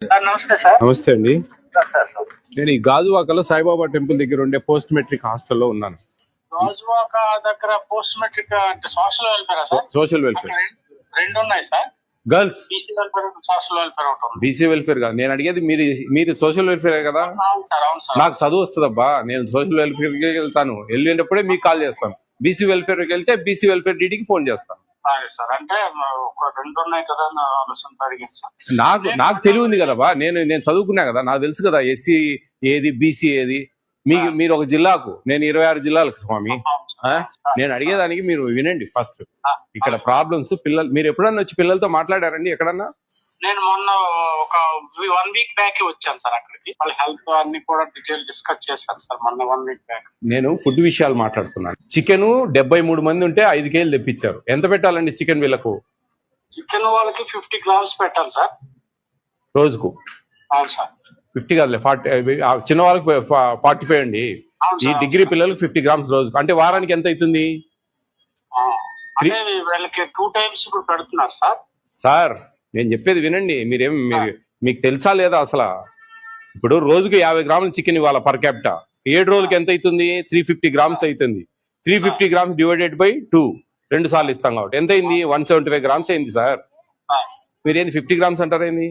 Sir నమస్తే sir. నమస్తే అండి. సార్ సార్ నేను ఈ గాజువాకలో సాయిబాబా టెంపుల్ దగ్గర ఉండే పోస్ట్ మెట్రిక్ హాస్టల్లో ఉన్నాను. గాజువాక దగ్గర పోస్ట్ మెట్రిక్ అంటే social welfare sir. Social welfare రెండు ఉన్నాయి sir. Girls BC welfare social welfare ఒకటి ఉంది. బీసీ వెల్ఫేర్ కాదు నేను అడిగేది, మీరు సోషల్ వెల్ఫేర్ కదా. అవును సార్, అవును సార్. నాకు చదువు వస్తుందబ్బా, నేను సోషల్ వెల్ఫేర్కి వెళ్తాను, వెళ్ళేటప్పుడే మీకు కాల్ చేస్తాను. బీసీ వెల్ఫేర్కి వెళ్తే బీసీ వెల్ఫేర్ డీడీకి ఫోన్ చేస్తాను. అదే సార్, అంటే ఒక రెండు ఉన్నాయి కదా అని ఆలోచన అడిగింది సార్. నాకు తెలివి ఉంది కదబ్బా, నేను చదువుకున్నా కదా, నాకు తెలుసు కదా ఎస్సీ ఏది బీసీ ఏది. మీరు ఒక జిల్లాకు, నేను 26 జిల్లాలకు స్వామి. నేను అడిగేదానికి మీరు వినండి ఫస్ట్. ఇక్కడ ప్రాబ్లమ్స్ పిల్లలు, మీరు ఎప్పుడన్నా వచ్చి పిల్లలతో మాట్లాడారండి ఎక్కడన్నా? నేను మొన్న ఒక 1 వీక్ బ్యాక్ వచ్చాను సార్ అక్కడికి. వాళ్ళ హెల్త్ అన్ని కూడా డీటెయిల్ డిస్కస్ చేశాను సార్ మొన్న 1 వీక్ బ్యాక్. నేను ఫుడ్ విషయాలు మాట్లాడుతున్నాను. చికెన్ 73 మంది ఉంటే 5 కేజీలు తెప్పించారు. ఎంత పెట్టాలండి చికెన్ వీళ్ళకు? చికెన్ వాళ్ళకి 50 గ్రామ్స్ పెట్టాలి సార్ రోజుకు. అవును సార్. 50 కాదులే, 40. చిన్న వాళ్ళకి 45 అండి. ఈ డిగ్రీ పిల్లలకు 50 గ్రామ్స్ రోజుకు, అంటే వారానికి ఎంత అవుతుంది? అంటే వీళ్ళకి 2 టైమ్స్ ఇప్పుడు పెడుతున్నారు సార్. సార్ నేను చెప్పేది వినండి. మీకు తెలుసా లేదా అసలు? ఇప్పుడు రోజుకి 50 గ్రాముల చికెన్ ఇవ్వాలి పర్ క్యాపిటా. 7 రోజులకి ఎంత అవుతుంది? 350 గ్రామ్స్ అవుతుంది. 350 గ్రామ్స్ డివైడెడ్ బై 2, 2 సార్లు ఇస్తాం కాబట్టి ఎంత అయింది? 175 గ్రామ్స్ అయింది సార్. మీరేంది 50 గ్రామ్స్ అంటారేంది?